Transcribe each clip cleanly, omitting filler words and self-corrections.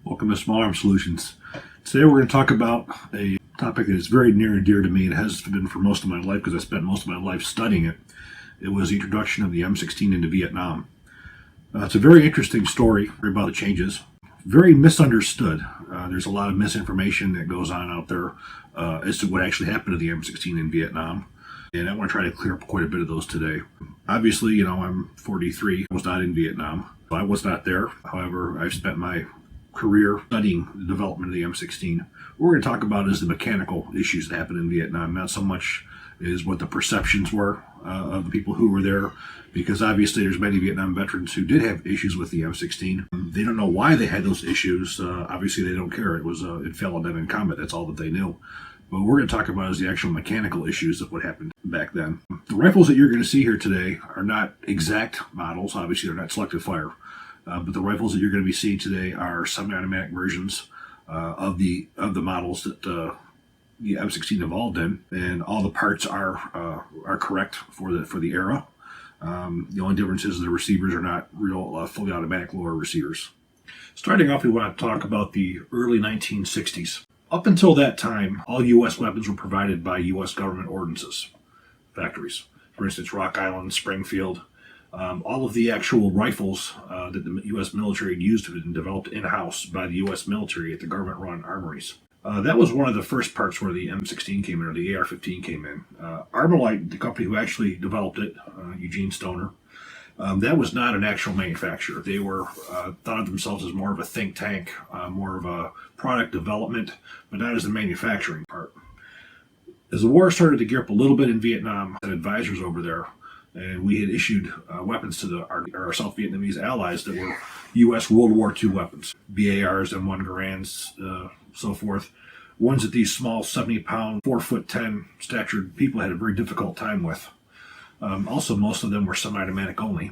Welcome to Small Arms Solutions. Today we're going to talk about a topic that is very near and dear to me. It has been for most of my life because I spent most of my life studying it. It was the introduction of the M16 into Vietnam. It's a very interesting story about the changes. Very misunderstood. There's a lot of misinformation that goes on out there as to what actually happened to the M16 in Vietnam. And I want to try to clear up quite a bit of those today. Obviously, I'm 43. I was not in Vietnam. I was not there. However, I've spent my career studying the development of the M16. What we're going to talk about is the mechanical issues that happened in Vietnam, not so much is what the perceptions were of the people who were there, because obviously there's many Vietnam veterans who did have issues with the M16. They don't know why they had those issues. Obviously they don't care. It fell on them in combat. That's all that they knew. But what we're going to talk about is the actual mechanical issues of what happened back then. The rifles that you're going to see here today are not exact models. Obviously they're not selective fire. But the rifles that you're going to be seeing today are semi-automatic versions of the models that the M16 evolved in, and all the parts are correct for the era. The only difference is the receivers are not real fully automatic lower receivers. Starting off, we want to talk about the early 1960s. Up until that time, all U.S. weapons were provided by U.S. government ordinances factories. For instance, Rock Island, Springfield. All of the actual rifles that the U.S. military had used have been developed in-house by the U.S. military at the government-run armories. That was one of the first parts where the M16 came in, or the AR-15 came in. Armalite, the company who actually developed it, Eugene Stoner, that was not an actual manufacturer. They were thought of themselves as more of a think tank, more of a product development, but not as the manufacturing part. As the war started to gear up a little bit in Vietnam, had advisors over there, and we had issued weapons to our South Vietnamese allies that were U.S. World War II weapons, BARs, M1 Garands, so forth. Ones that these small 70-pound, 4'10" statured people had a very difficult time with. Also, most of them were semi-automatic only.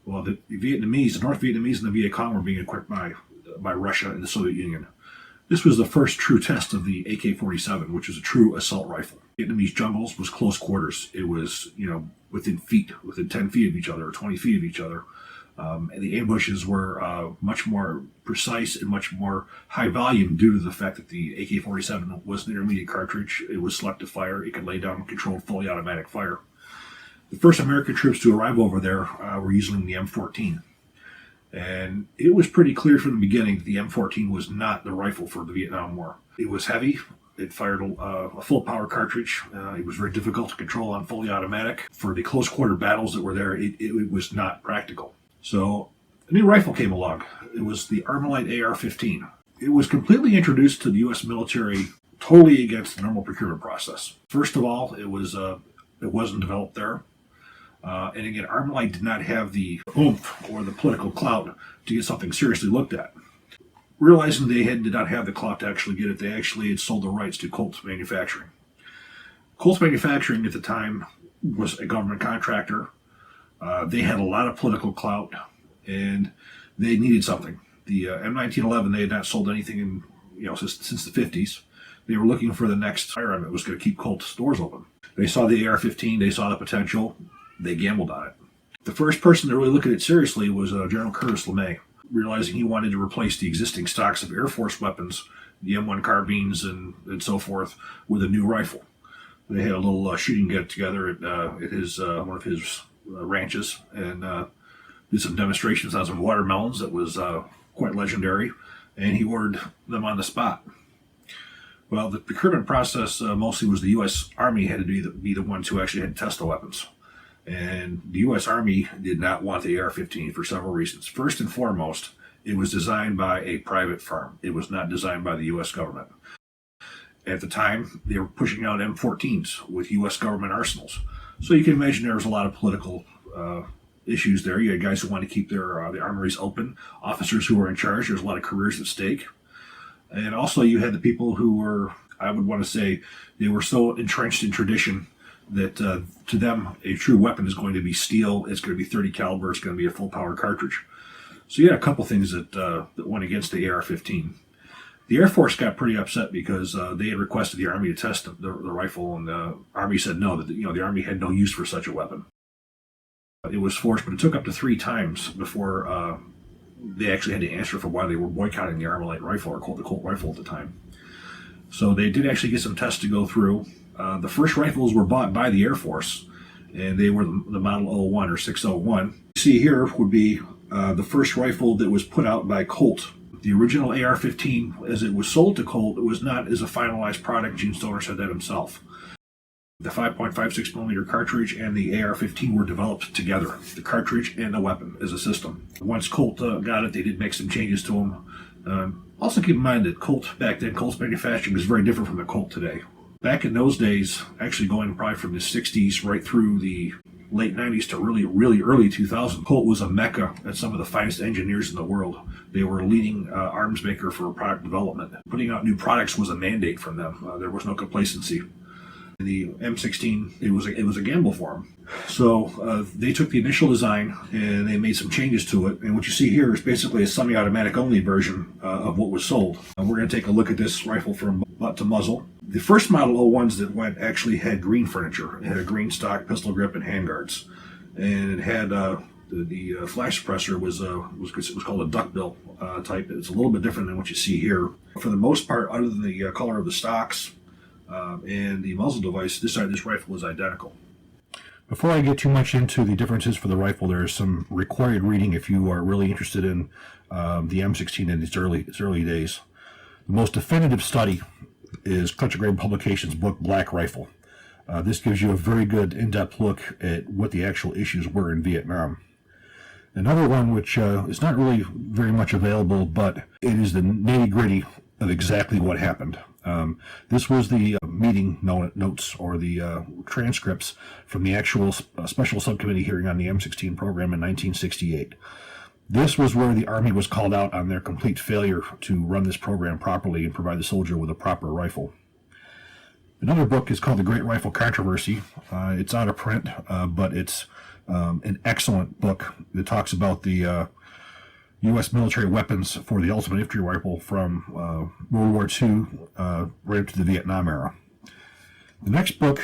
Well, the Vietnamese, the North Vietnamese and the Viet Cong were being equipped by Russia and the Soviet Union. This was the first true test of the AK-47, which is a true assault rifle. Vietnamese jungles was close quarters. It was, within 10 feet of each other, or 20 feet of each other. And the ambushes were much more precise and much more high volume due to the fact that the AK-47 was an intermediate cartridge. It was selective fire. It could lay down controlled fully automatic fire. The first American troops to arrive over there were using the M14. And it was pretty clear from the beginning that the M14 was not the rifle for the Vietnam War. It was heavy. It fired a full power cartridge. It was very difficult to control on fully automatic. For the close quarter battles that were there, it was not practical. So a new rifle came along. It was the Armalite Ar-50. It was completely introduced to the U.S. military totally against the normal procurement process. First of all, it wasn't developed there. And again, Armalite did not have the oomph or the political clout to get something seriously looked at. Realizing they did not have the clout to actually get it, they actually had sold the rights to Colt Manufacturing. Colt Manufacturing at the time was a government contractor. They had a lot of political clout, and they needed something. The M1911, they had not sold anything in since the 50s. They were looking for the next firearm that was going to keep Colt's doors open. They saw the AR-15, they saw the potential, they gambled on it. The first person to really look at it seriously was General Curtis LeMay, realizing he wanted to replace the existing stocks of Air Force weapons, the M1 carbines and so forth, with a new rifle. They had a little shooting get together at one of his ranches and did some demonstrations on some watermelons that was quite legendary, and he ordered them on the spot. Well, the procurement process mostly was the U.S. Army had to be the ones who actually had to test the weapons. And the U.S. Army did not want the AR-15 for several reasons. First and foremost, it was designed by a private firm. It was not designed by the U.S. government. At the time, they were pushing out M14s with U.S. government arsenals. So you can imagine there was a lot of political issues there. You had guys who wanted to keep the armories open, officers who were in charge. There was a lot of careers at stake. And also you had the people who were, I would want to say, they were so entrenched in tradition that to them a true weapon is going to be steel, it's going to be 30 caliber, it's going to be a full power cartridge. So you had a couple things that went against the AR-15. The Air Force got pretty upset because they had requested the Army to test the rifle, and the Army said no, that the Army had no use for such a weapon. It was forced, but it took up to 3 times before they actually had to answer for why they were boycotting the Armalite rifle, or called the Colt rifle at the time. So they did actually get some tests to go through. The first rifles were bought by the Air Force, and they were the Model 01 or 601. You see here would be the first rifle that was put out by Colt. The original AR-15, as it was sold to Colt, it was not as a finalized product. Gene Stoner said that himself. The 5.56 millimeter cartridge and the AR-15 were developed together, the cartridge and the weapon as a system. Once Colt got it, they did make some changes to them. Also keep in mind that Colt back then, Colt's manufacturing was very different from the Colt today. Back in those days, actually going probably from the 60s right through the late 90s to really early 2000, Colt was a mecca at some of the finest engineers in the world. They were a leading arms maker for product development. Putting out new products was a mandate from them. There was no complacency. The M16, it was a gamble for them. So they took the initial design and they made some changes to it. And what you see here is basically a semi-automatic only version of what was sold. We're going to take a look at this rifle from butt to muzzle. The first Model 01s that went actually had green furniture. It had a green stock pistol grip and handguards, and it had the flash suppressor was called a duckbill type. It's a little bit different than what you see here. For the most part, other than the color of the stocks and the muzzle device, this rifle was identical. Before I get too much into the differences for the rifle, there is some required reading if you are really interested in the M16 in its early days. The most definitive study is Clutch Grade Publications' book Black Rifle. This gives you a very good in-depth look at what the actual issues were in Vietnam. Another one which is not really very much available, but it is the nitty-gritty of exactly what happened. This was the meeting notes or the transcripts from the actual special subcommittee hearing on the M16 program in 1968. This was where the Army was called out on their complete failure to run this program properly and provide the soldier with a proper rifle. Another book is called The Great Rifle Controversy. It's out of print, but it's an excellent book that talks about the U.S. military weapons for the ultimate infantry rifle from World War II right up to the Vietnam era. The next book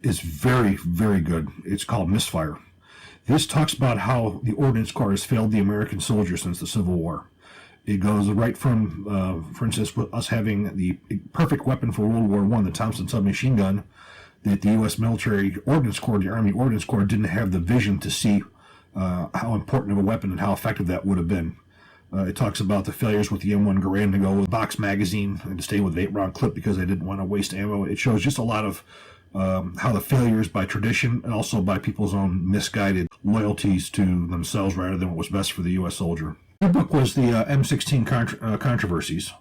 is very, very good. It's called Misfire. This talks about how the Ordnance Corps has failed the American soldier since the Civil War. It goes right from, for instance, with us having the perfect weapon for World War I, the Thompson submachine gun, that the U.S. military Ordnance Corps, the Army Ordnance Corps, didn't have the vision to see how important of a weapon and how effective that would have been. It talks about the failures with the M1 Garand to go with box magazine and to stay with 8-round clip because they didn't want to waste ammo. It shows just a lot of how the failures by tradition and also by people's own misguided loyalties to themselves rather than what was best for the U.S. soldier. The book was the M16 Controversies.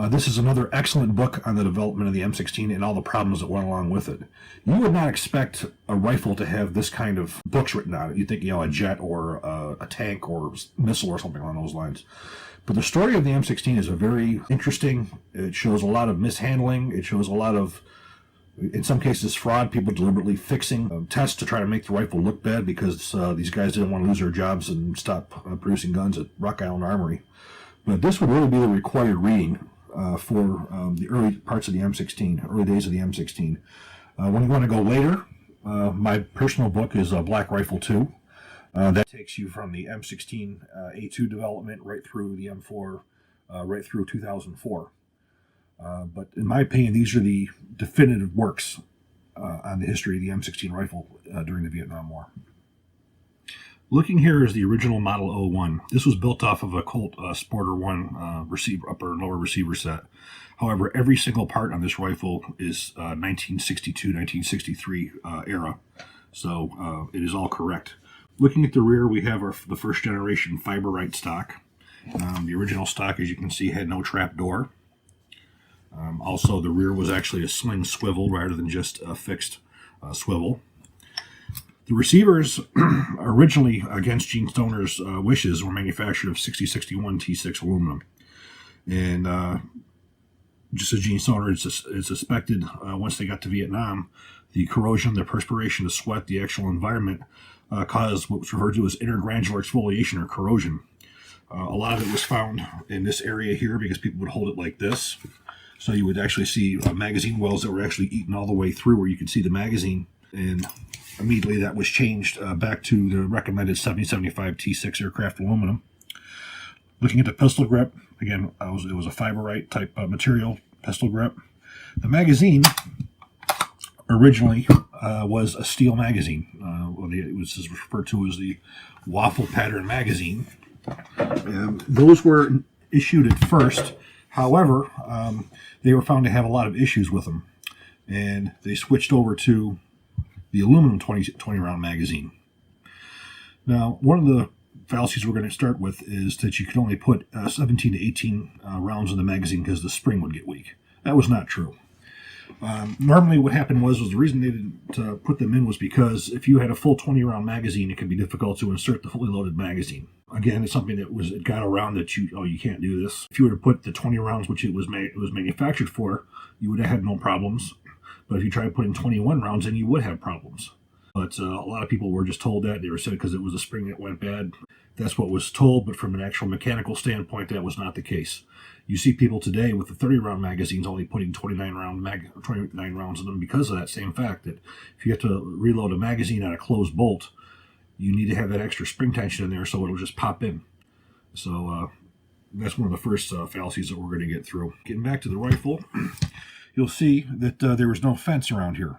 This is another excellent book on the development of the M16 and all the problems that went along with it. You would not expect a rifle to have this kind of books written on it. You'd think, a jet or a tank or missile or something along those lines. But the story of the M16 is a very interesting. It shows a lot of mishandling. It shows a lot of, in some cases, fraud, people deliberately fixing tests to try to make the rifle look bad because these guys didn't want to lose their jobs and stop producing guns at Rock Island Armory. But this would really be the required reading for the early parts of the M16, early days of the M16. When you want to go later, my personal book is Black Rifle 2. That takes you from the M16 A2 development right through the M4, right through 2004. But in my opinion, these are the definitive works on the history of the M16 rifle during the Vietnam War. Looking here is the original Model 01. This was built off of a Colt Sporter 1 upper and lower receiver set. However, every single part on this rifle is 1962, 1963 era. So it is all correct. Looking at the rear, we have the first generation Fiberite stock. The original stock, as you can see, had no trap door. Also, the rear was actually a sling swivel rather than just a fixed swivel. The receivers, originally against Gene Stoner's wishes, were manufactured of 6061 T6 aluminum. And just as Gene Stoner had suspected, once they got to Vietnam, the corrosion, the perspiration, the sweat, the actual environment caused what was referred to as intergranular exfoliation or corrosion. A lot of it was found in this area here because people would hold it like this. So you would actually see magazine wells that were actually eaten all the way through where you could see the magazine. And immediately that was changed back to the recommended 7075 T6 aircraft aluminum. Looking at the pistol grip, again, it was a fiberite type material pistol grip. The magazine originally was a steel magazine. It was referred to as the waffle pattern magazine. Those were issued at first. However, they were found to have a lot of issues with them, and they switched over to the aluminum 20 round magazine. Now, one of the fallacies we're going to start with is that you could only put 17 to 18 rounds in the magazine because the spring would get weak. That was not true. Normally what happened was the reason they didn't put them in was because if you had a full 20 round magazine, it could be difficult to insert the fully loaded magazine. Again, it's something that it got around that you can't do this. If you were to put the 20 rounds, which it was manufactured for, you would have had no problems. But if you tried putting 21 rounds in, you would have problems. But a lot of people were just told that. They were said because it was a spring that went bad. That's what was told, but from an actual mechanical standpoint, that was not the case. You see people today with the 30-round magazines only putting 29 rounds in them because of that same fact that if you have to reload a magazine on a closed bolt, you need to have that extra spring tension in there so it'll just pop in. So that's one of the first fallacies that we're going to get through. Getting back to the rifle, you'll see that there was no fence around here.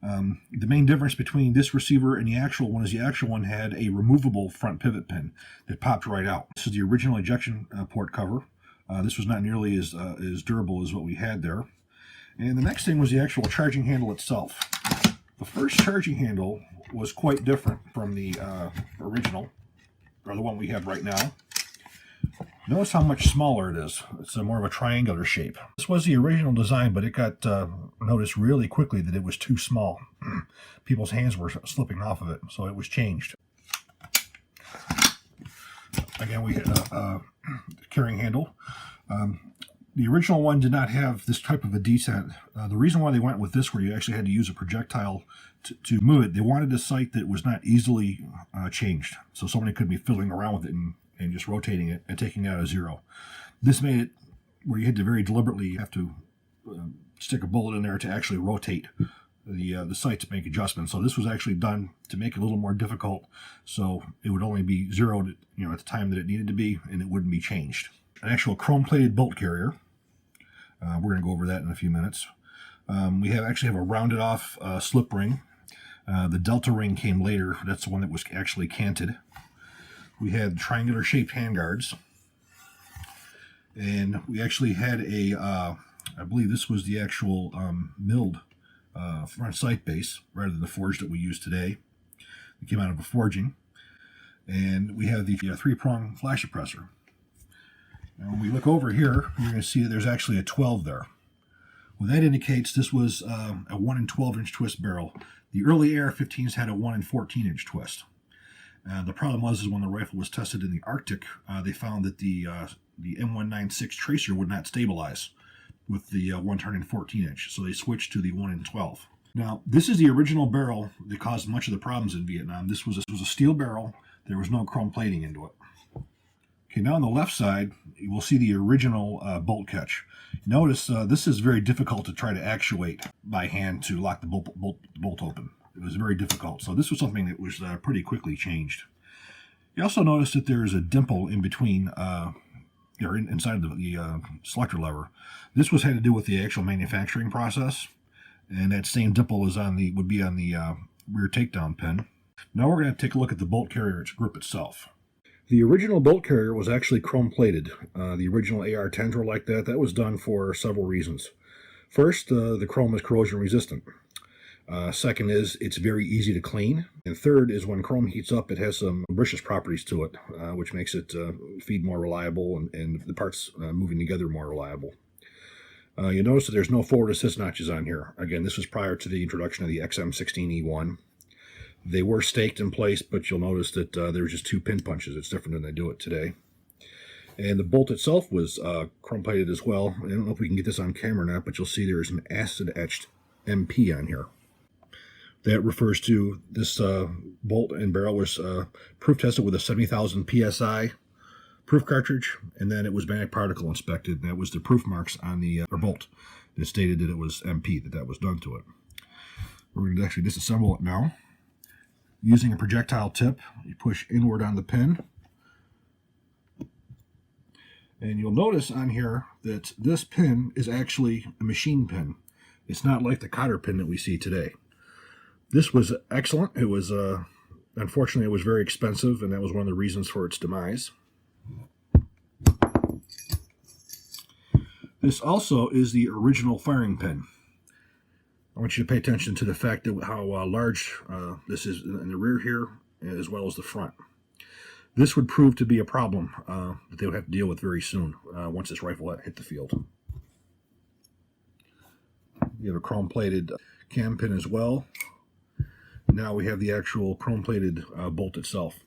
The main difference between this receiver and the actual one is the actual one had a removable front pivot pin that popped right out. This is the original ejection port cover. This was not nearly as durable as what we had there. And the next thing was the actual charging handle itself. The first charging handle was quite different from the original, or the one we have right now. Notice how much smaller it is. It's more of a triangular shape. This was the original design, but it got noticed really quickly that it was too small. People's hands were slipping off of it, so it was changed. Again, we had a carrying handle. The original one did not have this type of a descent. The reason why they went with this, where you actually had to use a projectile to move it, they wanted a sight that was not easily changed. So somebody could be fiddling around with it and just rotating it and taking it out of zero. This made it where you had to very deliberately have to stick a bullet in there to actually rotate the sight to make adjustments. So this was actually done to make it a little more difficult, so it would only be zeroed at the time that it needed to be, and it wouldn't be changed. An actual chrome-plated bolt carrier. We're going to go over that in a few minutes. We actually have a rounded off slip ring. The Delta ring came later. That's the one that was actually canted. We had triangular shaped handguards. And we actually had I believe this was the actual milled front sight base rather than the forged that we use today. It came out of a forging. And we have the 3-prong flash suppressor. Now when we look over here, you're going to see that there's actually a 12 there. Well, that indicates this was a 1 in 12-inch twist barrel. The early AR-15s had a 1 in 14-inch twist. The problem was when the rifle was tested in the Arctic, they found that the M196 tracer would not stabilize with the 1 turn in 14-inch, so they switched to the 1 in 12. Now, this is the original barrel that caused much of the problems in Vietnam. This was a steel barrel. There was no chrome plating into it. Okay, now on the left side, you will see the original bolt catch. Notice this is very difficult to try to actuate by hand to lock the bolt open. It was very difficult. So this was something that was pretty quickly changed. You also notice that there is a dimple in between, inside the selector lever. This had to do with the actual manufacturing process, and that same dimple would be on the rear takedown pin. Now we're going to take a look at the bolt carrier grip itself. The original bolt carrier was actually chrome-plated. The original AR-10s were like that. That was done for several reasons. First, the chrome is corrosion resistant. Second is it's very easy to clean. And third is when chrome heats up, it has some lubricious properties to it, which makes it feed more reliable and the parts moving together more reliable. You notice that there's no forward assist notches on here. Again, this was prior to the introduction of the XM16E1. They were staked in place, but you'll notice that there were just 2 pin punches. It's different than they do it today. And the bolt itself was chrome-plated as well. I don't know if we can get this on camera or not, but you'll see there's an acid-etched MP on here. That refers to this bolt and barrel was proof tested with a 70,000 PSI proof cartridge, and then it was magnetic particle inspected, and that was the proof marks on the bolt that stated that it was MP, that was done to it. We're going to actually disassemble it now. Using a projectile tip, you push inward on the pin, And you'll notice on here that this pin is actually a machine pin. It's not like the cotter pin that we see today. This was excellent. It was, unfortunately, it was very expensive, and that was one of the reasons for its demise. This also is the original firing pin. I want you to pay attention to the fact that how large this is in the rear here, as well as the front. This would prove to be a problem that they would have to deal with very soon once this rifle hit the field. You have a chrome-plated cam pin as well. Now we have the actual chrome-plated bolt itself.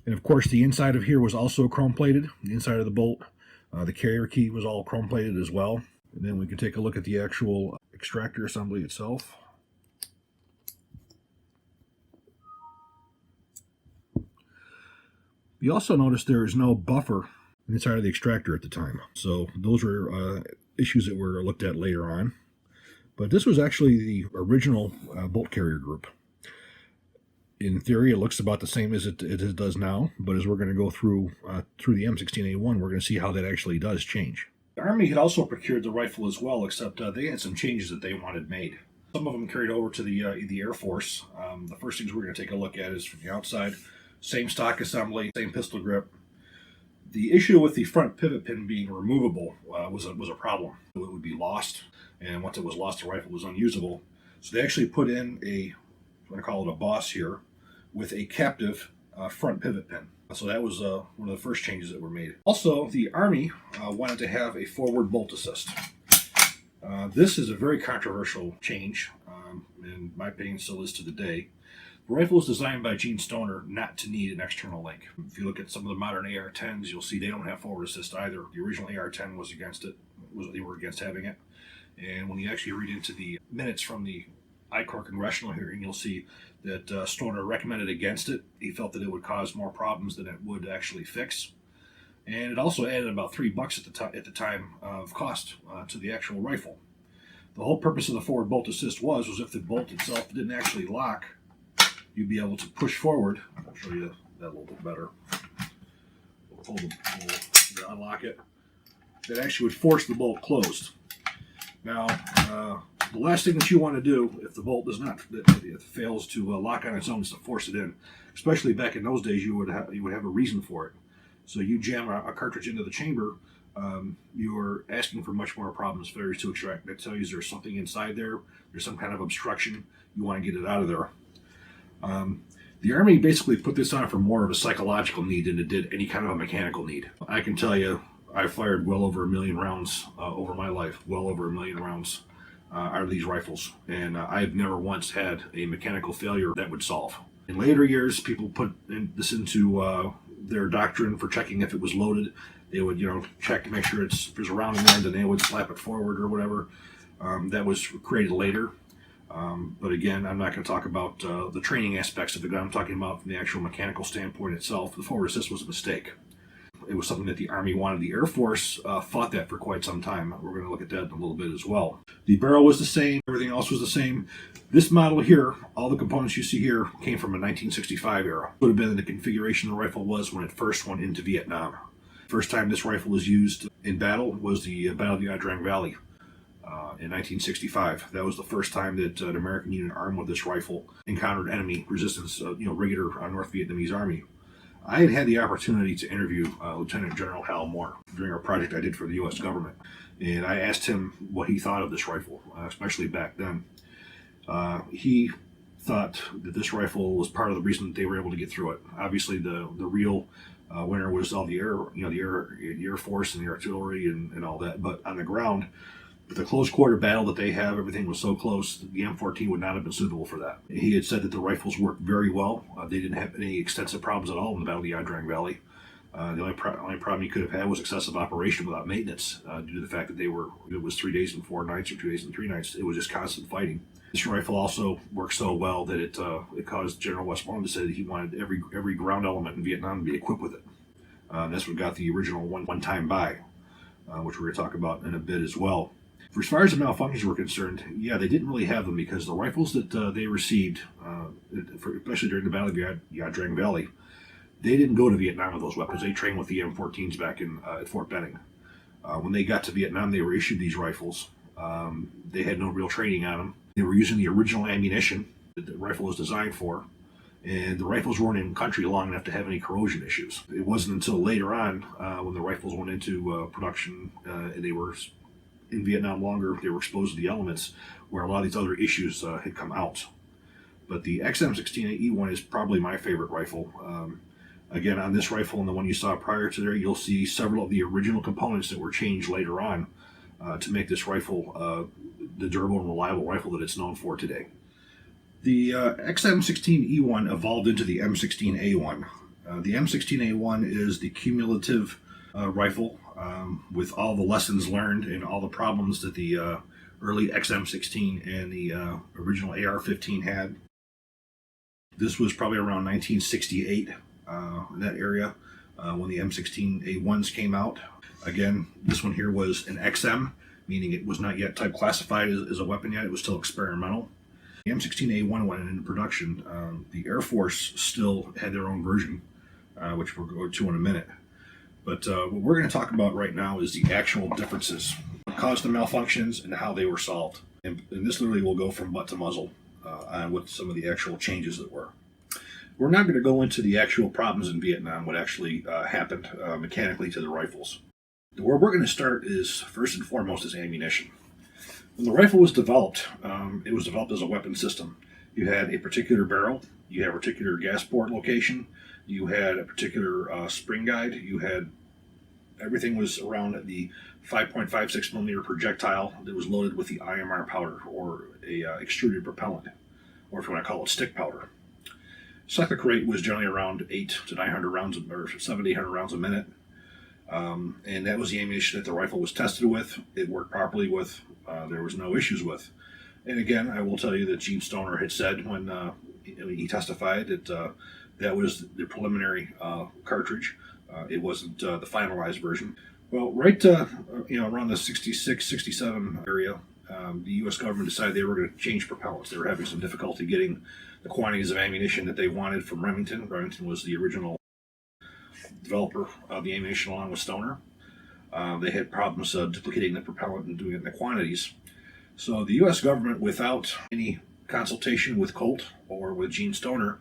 And of course, the inside of here was also chrome-plated. The inside of the bolt, the carrier key was all chrome-plated as well. And then we can take a look at the actual extractor assembly itself. You also notice there is no buffer inside of the extractor at the time. So those were issues that were looked at later on. But this was actually the original bolt carrier group. In theory, it looks about the same as it does now, but as we're going to go through the M16A1, we're going to see how that actually does change. The Army had also procured the rifle as well, except they had some changes that they wanted made. Some of them carried over to the Air Force. The first things we're going to take a look at is from the outside. Same stock assembly, same pistol grip. The issue with the front pivot pin being removable was a problem. It would be lost, and once it was lost, the rifle was unusable. So they actually put in I'm going to call it a boss here, with a captive front pivot pin. So that was one of the first changes that were made. Also, the Army wanted to have a forward bolt assist. This is a very controversial change, in my opinion, still is to the day. The rifle was designed by Gene Stoner not to need an external link. If you look at some of the modern AR-10s, you'll see they don't have forward assist either. The original AR-10 was against it. They were against having it. And when you actually read into the minutes from the I-Corps congressional hearing, you'll see that Stoner recommended against it. He felt that it would cause more problems than it would actually fix. And it also added about $3 at the time of cost to the actual rifle. The whole purpose of the forward bolt assist was if the bolt itself didn't actually lock, you'd be able to push forward. I'll show you that a little bit better. We'll unlock it. That actually would force the bolt closed. Now, the last thing that you want to do if the bolt it fails to lock on its own is to force it in. Especially back in those days, you would have a reason for it. So you jam a cartridge into the chamber, you're asking for much more problems, failures to extract. That tells you there's something inside there. There's some kind of obstruction. You want to get it out of there. The Army basically put this on for more of a psychological need than it did any kind of a mechanical need. I can tell you, I fired well over 1 million rounds over my life, well over 1 million rounds out of these rifles, and I've never once had a mechanical failure that would solve. In later years, people put this into their doctrine for checking if it was loaded. They would, check to make sure if there's a round in there, then they would slap it forward or whatever. That was created later. But again, I'm not going to talk about the training aspects of the gun. I'm talking about from the actual mechanical standpoint itself. The forward assist was a mistake. It was something that the Army wanted. The Air Force fought that for quite some time. We're going to look at that in a little bit as well. The barrel was the same. Everything else was the same. This model here, all the components you see here, came from a 1965 era. It would have been the configuration the rifle was when it first went into Vietnam. First time this rifle was used in battle was the Battle of the Ia Valley in 1965. That was the first time that an American unit armed with this rifle encountered enemy resistance, regular North Vietnamese Army. I had the opportunity to interview Lieutenant General Hal Moore during a project I did for the U.S. government, and I asked him what he thought of this rifle, especially back then. He thought that this rifle was part of the reason that they were able to get through it. Obviously, the real winner was all the Air Force and the artillery and all that, but on the ground, with the close quarter battle that they have, everything was so close, the M14 would not have been suitable for that. He had said that the rifles worked very well. They didn't have any extensive problems at all in the Battle of the Ia Valley. The only problem he could have had was excessive operation without maintenance, due to the fact that it was 3 days and 4 nights or 2 days and 3 nights. It was just constant fighting. This rifle also worked so well that it caused General Westmoreland to say that he wanted every ground element in Vietnam to be equipped with it. That's what got the original one-time buy, which we're going to talk about in a bit as well. For as far as the malfunctions were concerned, yeah, they didn't really have them because the rifles that they received, especially during the Battle of the Ia Valley, they didn't go to Vietnam with those weapons. They trained with the M14s back at Fort Benning. When they got to Vietnam, they were issued these rifles. They had no real training on them. They were using the original ammunition that the rifle was designed for, and the rifles weren't in country long enough to have any corrosion issues. It wasn't until later on, when the rifles went into production, and they were in Vietnam longer, they were exposed to the elements, where a lot of these other issues had come out. But the XM16A1 is probably my favorite rifle. Again, on this rifle and the one you saw prior to there, you'll see several of the original components that were changed later on to make this rifle the durable and reliable rifle that it's known for today. The XM16E1 evolved into the M16A1. The M16A1 is the cumulative rifle with all the lessons learned and all the problems that the early XM16 and the original AR-15 had. This was probably around 1968, in that area, when the M16A1s came out. Again, this one here was an XM, meaning it was not yet type classified as a weapon yet. It was still experimental. The M16A1 went into production. The Air Force still had their own version, which we'll go to in a minute. But what we're going to talk about right now is the actual differences, what caused the malfunctions, and how they were solved. And this literally will go from butt to muzzle on what some of the actual changes that were. We're not going to go into the actual problems in Vietnam, what actually happened mechanically to the rifles. Where we're going to start is, first and foremost, is ammunition. When the rifle was developed, it was developed as a weapon system. You had a particular barrel, you had a particular gas port location, you had a particular spring guide, you had everything was around the 5.56 millimeter projectile that was loaded with the IMR powder, or a extruded propellant, or if you want to call it stick powder. Cyclic rate was generally around 800 to 900 rounds, or 700 to 800 rounds a minute. And that was the ammunition that the rifle was tested with. It worked properly with. There was no issues with. And again, I will tell you that Gene Stoner had said when he testified that that was the preliminary cartridge. It wasn't the finalized version. Well, right around the 66, 67 area, the U.S. government decided they were going to change propellants. They were having some difficulty getting the quantities of ammunition that they wanted from Remington. Remington was the original developer of the ammunition along with Stoner. They had problems duplicating the propellant and doing it in the quantities. So the U.S. government, without any consultation with Colt or with Gene Stoner,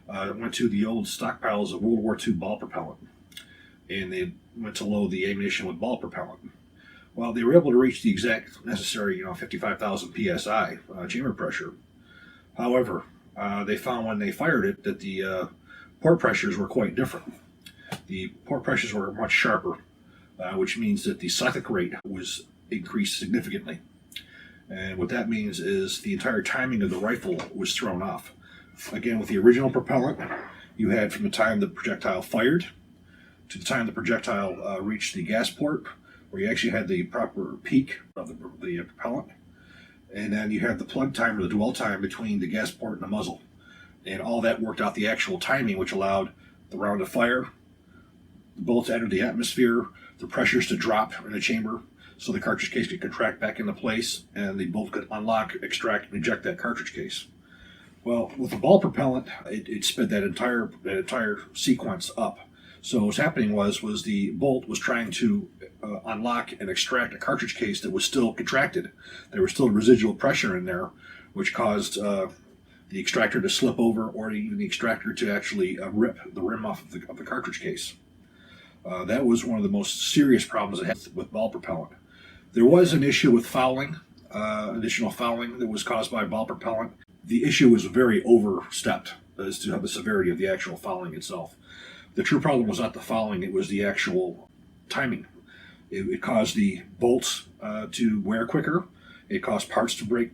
went to the old stockpiles of World War II ball propellant. And they went to load the ammunition with ball propellant. Well, they were able to reach the exact necessary, 55,000 psi chamber pressure. However, they found when they fired it that the port pressures were quite different. The port pressures were much sharper, which means that the cyclic rate was increased significantly. And what that means is the entire timing of the rifle was thrown off. Again, with the original propellant, you had from the time the projectile fired to the time the projectile reached the gas port, where you actually had the proper peak of the propellant. And then you had the plug time or the dwell time between the gas port and the muzzle. And all that worked out the actual timing, which allowed the round to fire, the bullets enter the atmosphere, the pressures to drop in the chamber, so the cartridge case could contract back into place, and the bolt could unlock, extract, and eject that cartridge case. Well, with the ball propellant, it sped that entire sequence up. So what's happening was the bolt was trying to unlock and extract a cartridge case that was still contracted. There was still residual pressure in there, which caused the extractor to slip over, or even the extractor to actually rip the rim off of the cartridge case. That was one of the most serious problems it had with ball propellant. There was an issue with fouling, additional fouling that was caused by ball propellant. The issue was very overstepped as to the severity of the actual fouling itself. The true problem was not the fouling, it was the actual timing. It caused the bolts to wear quicker. It caused parts to break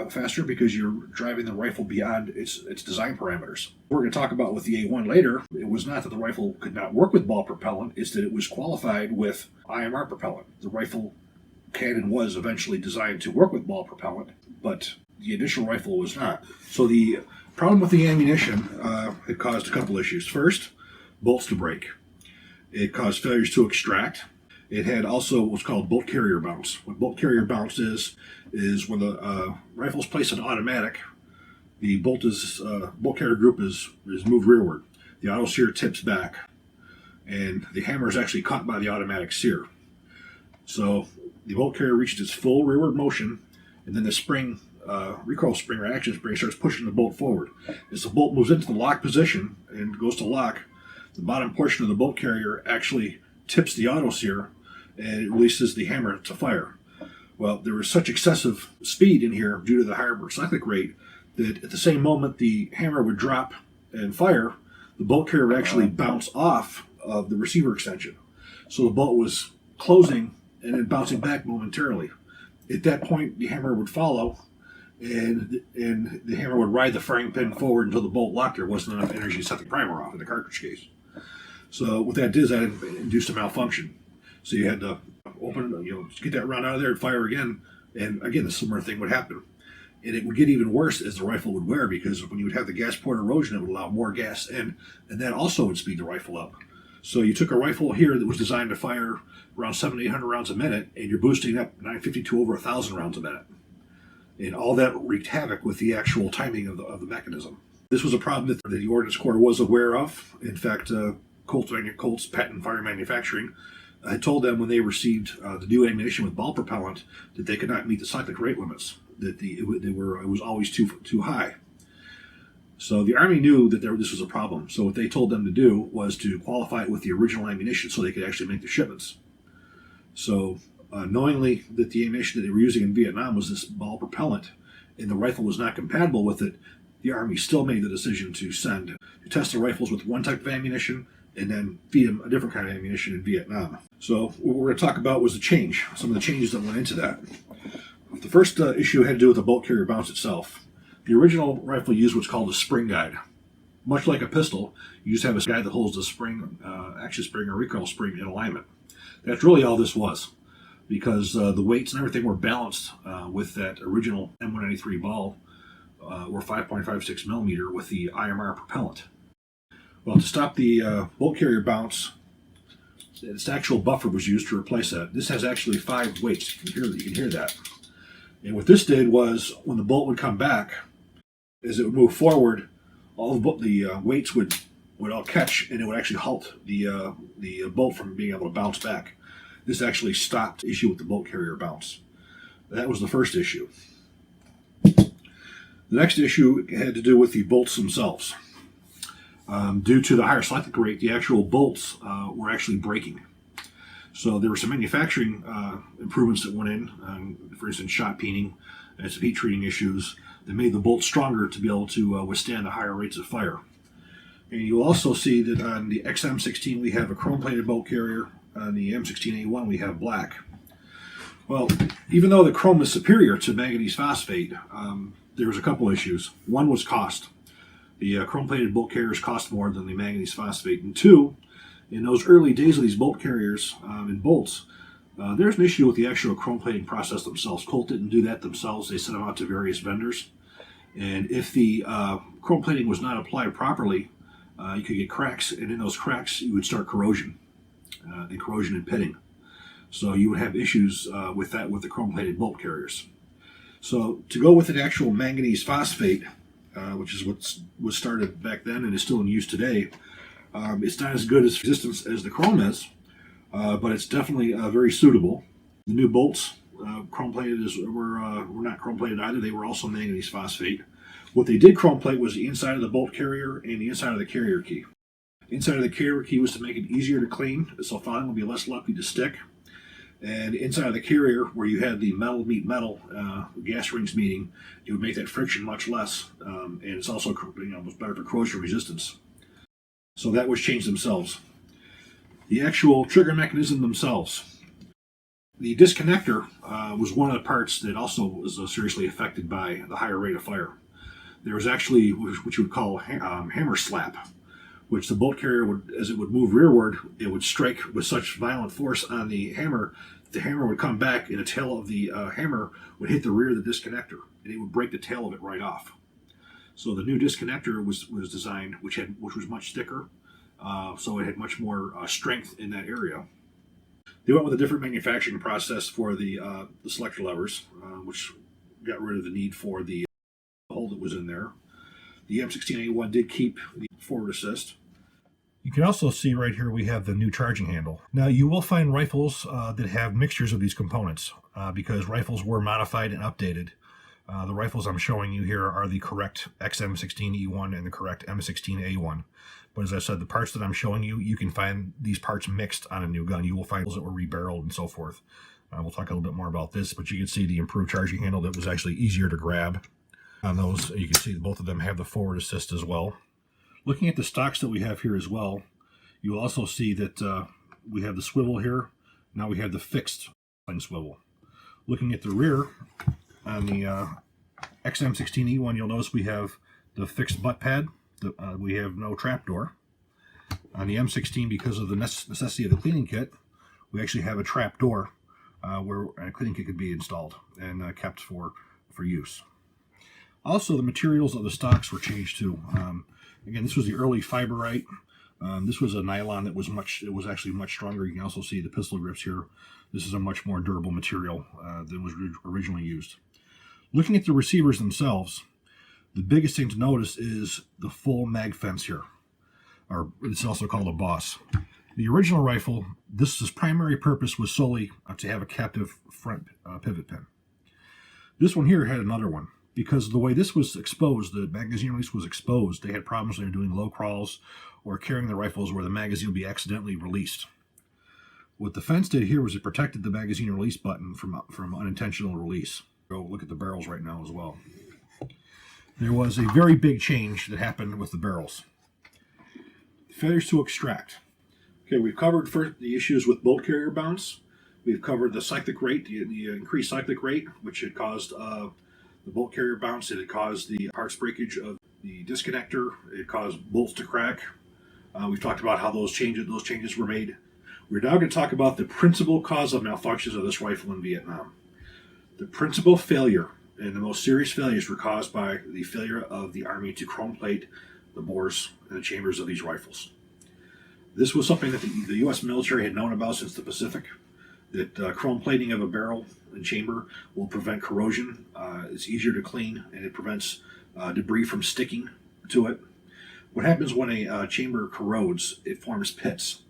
faster because you're driving the rifle beyond its design parameters. We're going to talk about with the A1 later. It was not that the rifle could not work with ball propellant, it's that it was qualified with IMR propellant. The rifle cannon was eventually designed to work with ball propellant, but the initial rifle was not. So the problem with the ammunition, it caused a couple issues. First, bolts to break. It caused failures to extract. It had also what's called bolt carrier bounce. What bolt carrier bounce is when the rifle is placed in automatic, the bolt carrier group is moved rearward. The auto sear tips back, and the hammer is actually caught by the automatic sear. So the bolt carrier reaches its full rearward motion, and then the spring, recoil spring or action spring, starts pushing the bolt forward. As the bolt moves into the lock position and goes to lock, the bottom portion of the bolt carrier actually tips the auto sear, and it releases the hammer to fire. Well, there was such excessive speed in here due to the higher cyclic rate that at the same moment the hammer would drop and fire, the bolt carrier would actually bounce off of the receiver extension. So the bolt was closing and then bouncing back momentarily. At that point, the hammer would follow, and the hammer would ride the firing pin forward until the bolt locked. There wasn't enough energy to set the primer off in the cartridge case. So what that did is that induced a malfunction. So you had to open, get that round out of there and fire again. And again, a similar thing would happen. And it would get even worse as the rifle would wear, because when you would have the gas port erosion, it would allow more gas in, and that also would speed the rifle up. So you took a rifle here that was designed to fire around 700 to 800 rounds a minute, and you're boosting up 950 to over 1,000 rounds a minute. And all that wreaked havoc with the actual timing of the mechanism. This was a problem that the Ordnance Corps was aware of. In fact, Colt's Patent Fire Manufacturing had told them when they received the new ammunition with ball propellant that they could not meet the cyclic rate limits, that it was always too high. So the Army knew that this was a problem. So what they told them to do was to qualify it with the original ammunition so they could actually make the shipments. So knowingly that the ammunition that they were using in Vietnam was this ball propellant, and the rifle was not compatible with it, the Army still made the decision to test the rifles with one type of ammunition and then feed them a different kind of ammunition in Vietnam. So what we're going to talk about was some of the changes that went into that. The first issue had to do with the bolt carrier bounce itself. The original rifle used what's called a spring guide. Much like a pistol, you just have a guide that holds the spring, action spring or recoil spring in alignment. That's really all this was, because the weights and everything were balanced with that original M193 ball, or 5.56 millimeter with the IMR propellant. Well, to stop the bolt carrier bounce, its actual buffer was used to replace that. This has actually 5 weights. You can hear that. And what this did was, when the bolt would come back, as it would move forward, all the weights would all catch, and it would actually halt the bolt from being able to bounce back. This actually stopped the issue with the bolt carrier bounce. That was the first issue. The next issue had to do with the bolts themselves. Due to the higher cyclic rate, the actual bolts were actually breaking. So there were some manufacturing improvements that went in, for instance, shot peening and some heat treating issues that made the bolts stronger to be able to withstand the higher rates of fire. And you'll also see that on the XM16 we have a chrome-plated bolt carrier. On the M16A1 we have black. Well, even though the chrome is superior to manganese phosphate, there was a couple issues. One was cost. The chrome-plated bolt carriers cost more than the manganese phosphate. And two, in those early days of these bolt carriers and bolts, there's an issue with the actual chrome plating process themselves. Colt didn't do that themselves. They sent them out to various vendors. And if the chrome plating was not applied properly, you could get cracks, and in those cracks you would start corrosion and pitting. So you would have issues with that with the chrome-plated bolt carriers. So to go with an actual manganese phosphate, which is what was started back then and is still in use today, it's not as good as resistance as the chrome is, but it's definitely very suitable. The new bolts, chrome-plated, were not chrome-plated either. They were also manganese phosphate. What they did chrome-plate was the inside of the bolt carrier and the inside of the carrier key. Inside of the carrier key was to make it easier to clean, so filing would be less likely to stick. And inside of the carrier, where you had the metal meet metal gas rings meeting, it would make that friction much less, and it's also much better for corrosion resistance. So that was changed themselves. The actual trigger mechanism themselves. The disconnector was one of the parts that also was seriously affected by the higher rate of fire. There was actually what you would call hammer slap, which the bolt carrier would, as it would move rearward, it would strike with such violent force on the hammer would come back, and the tail of the hammer would hit the rear of the disconnector, and it would break the tail of it right off. So the new disconnector was designed, which was much thicker, so it had much more strength in that area. They went with a different manufacturing process for the selector levers, which got rid of the need for the hole that was in there. The M16A1 did keep the forward assist. You can also see right here we have the new charging handle. Now you will find rifles that have mixtures of these components because rifles were modified and updated. The rifles I'm showing you here are the correct XM16E1 and the correct M16A1. But as I said, the parts that I'm showing you, you can find these parts mixed on a new gun. You will find those that were rebarreled and so forth. We'll talk a little bit more about this, but you can see the improved charging handle that was actually easier to grab. On those, you can see both of them have the forward assist as well. Looking at the stocks that we have here as well, you'll also see that we have the swivel here. Now we have the fixed swivel. Looking at the rear, on the XM16E1, you'll notice we have the fixed butt pad. We have no trapdoor. On the M16, because of the necessity of the cleaning kit, we actually have a trapdoor where a cleaning kit could be installed and kept for use. Also, the materials of the stocks were changed too. Again, this was the early Fiberite. This was a nylon that was actually much stronger. You can also see the pistol grips here. This is a much more durable material than was originally used. Looking at the receivers themselves, the biggest thing to notice is the full mag fence here, or it's also called a boss. The original rifle, this primary purpose was solely to have a captive front pivot pin. This one here had another one. Because the way this was exposed, the magazine release was exposed, they had problems when they were doing low crawls or carrying the rifles where the magazine would be accidentally released. What the fence did here was it protected the magazine release button from unintentional release. Go look at the barrels right now as well. There was a very big change that happened with the barrels. Failures to extract. Okay, we've covered first the issues with bolt carrier bounce. We've covered the cyclic rate, the increased cyclic rate, which had caused the bolt carrier bounce. It had caused the parts breakage of the disconnector. It caused bolts to crack. We've talked about how those changes were made. We're now going to talk about the principal cause of malfunctions of this rifle in Vietnam. The principal failure and the most serious failures were caused by the failure of the Army to chrome plate the bores and the chambers of these rifles. This was something that the U.S. military had known about since the Pacific, that chrome plating of a barrel and chamber will prevent corrosion. It's easier to clean, and it prevents debris from sticking to it. What happens when a chamber corrodes, it forms pits.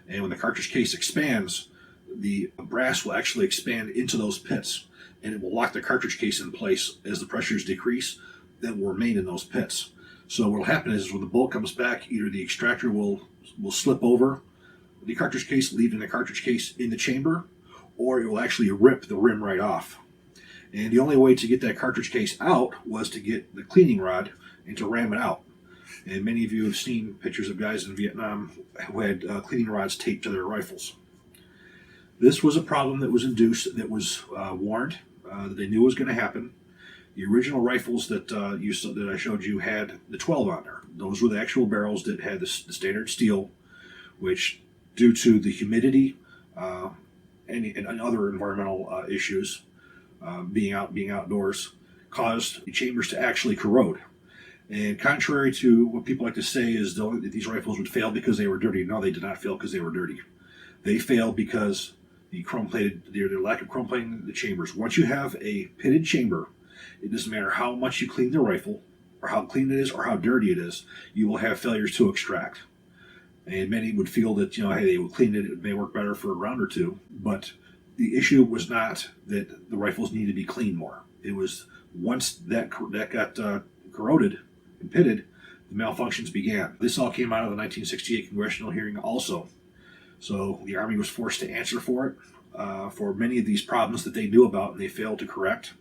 And when the cartridge case expands, the brass will actually expand into those pits, and it will lock the cartridge case in place as the pressures decrease, then will remain in those pits. So what will happen is when the bolt comes back, either the extractor will slip over the cartridge case, leaving the cartridge case in the chamber, or it will actually rip the rim right off. And the only way to get that cartridge case out was to get the cleaning rod and to ram it out. And many of you have seen pictures of guys in Vietnam who had cleaning rods taped to their rifles. This was a problem that was induced, that was warned, that they knew was going to happen. The original rifles that I showed you had the 12 on there. Those were the actual barrels that had the standard steel, which, due to the humidity and other environmental issues, being outdoors, caused the chambers to actually corrode. And contrary to what people like to say is that these rifles would fail because they were dirty. No, they did not fail because they were dirty. They failed because their lack of chrome plating the chambers. Once you have a pitted chamber, it doesn't matter how much you clean the rifle, or how clean it is, or how dirty it is, you will have failures to extract. And many would feel that, hey, they would clean it, it may work better for a round or two. But the issue was not that the rifles needed to be cleaned more. It was once that got corroded and pitted, the malfunctions began. This all came out of the 1968 congressional hearing also. So the Army was forced to answer for it, for many of these problems that they knew about and they failed to correct.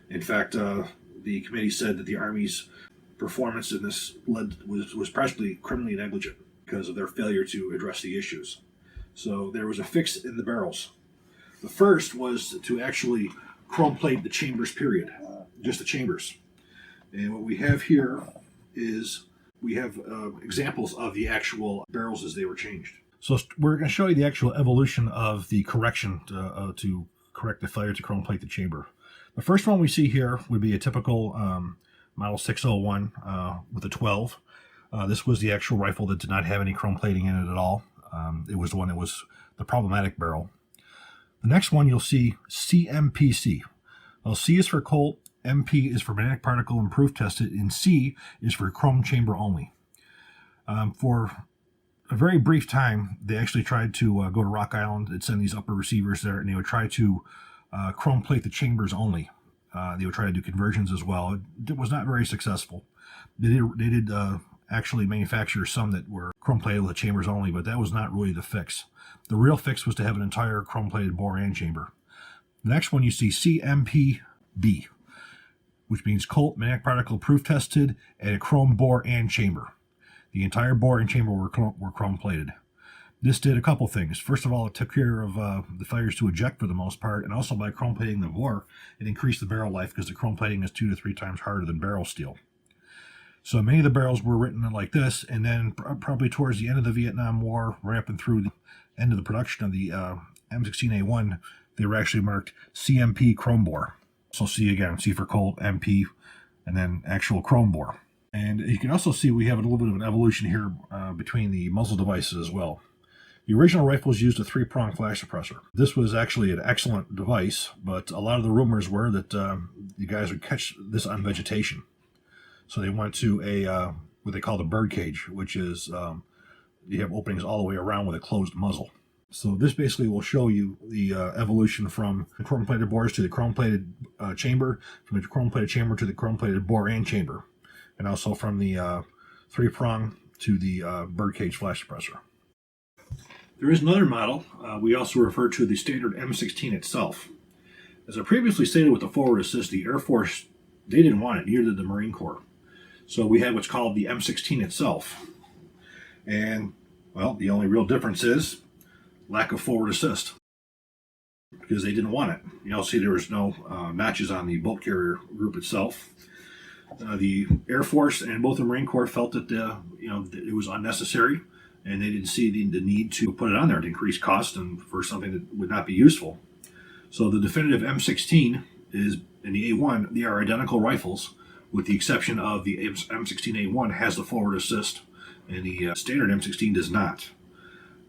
In fact, the committee said that the Army's performance in this was practically criminally negligent because of their failure to address the issues. So there was a fix in the barrels. The first was to actually chrome plate the chambers, period, just the chambers. And what we have here is we have examples of the actual barrels as they were changed. So we're going to show you the actual evolution of the correction to correct the failure to chrome plate the chamber. The first one we see here would be a typical Model 601 with a 12. This was the actual rifle that did not have any chrome plating in it at all. It was the one that was the problematic barrel. The next one you'll see CMPC. Well, C is for Colt, MP is for magnetic particle and proof tested, and C is for chrome chamber only. For a very brief time, they actually tried to go to Rock Island and send these upper receivers there, and they would try to chrome plate the chambers only. They would try to do conversions as well. It was not very successful. They did actually manufacture some that were chrome plated with the chambers only, but that was not really the fix. The real fix was to have an entire chrome plated bore and chamber. The next one you see CMPB, which means Colt magnetic particle proof tested and a chrome bore and chamber. The entire bore and chamber were chrome plated. This did a couple things. First of all, it took care of the failures to eject for the most part, and also by chrome plating the bore, it increased the barrel life because the chrome plating is 2 to 3 times harder than barrel steel. So many of the barrels were written like this, and then probably towards the end of the Vietnam War, right up and through the end of the production of the M16A1, they were actually marked CMP chrome bore. So C again, C for Colt, MP, and then actual chrome bore. And you can also see we have a little bit of an evolution here between the muzzle devices as well. The original rifles used a 3-prong flash suppressor. This was actually an excellent device, but a lot of the rumors were that the guys would catch this on vegetation. So they went to a what they call the bird cage, which is you have openings all the way around with a closed muzzle. So this basically will show you the evolution from the chrome-plated bores to the chrome-plated chamber, from the chrome-plated chamber to the chrome-plated bore and chamber, and also from the 3-prong to the birdcage flash suppressor. There is another model we also refer to the standard M16 itself. As I previously stated with the forward assist, the Air Force, they didn't want it, neither did the Marine Corps. So we have what's called the M16 itself. And, well, the only real difference is lack of forward assist, because they didn't want it. You'll see there was no notches on the bolt carrier group itself. The Air Force and both the Marine Corps felt that that it was unnecessary, and they didn't see the need to put it on there to increase cost and for something that would not be useful. So the definitive M16 is, and the A1, they are identical rifles, with the exception of the M16A1 has the forward assist, and the standard M16 does not.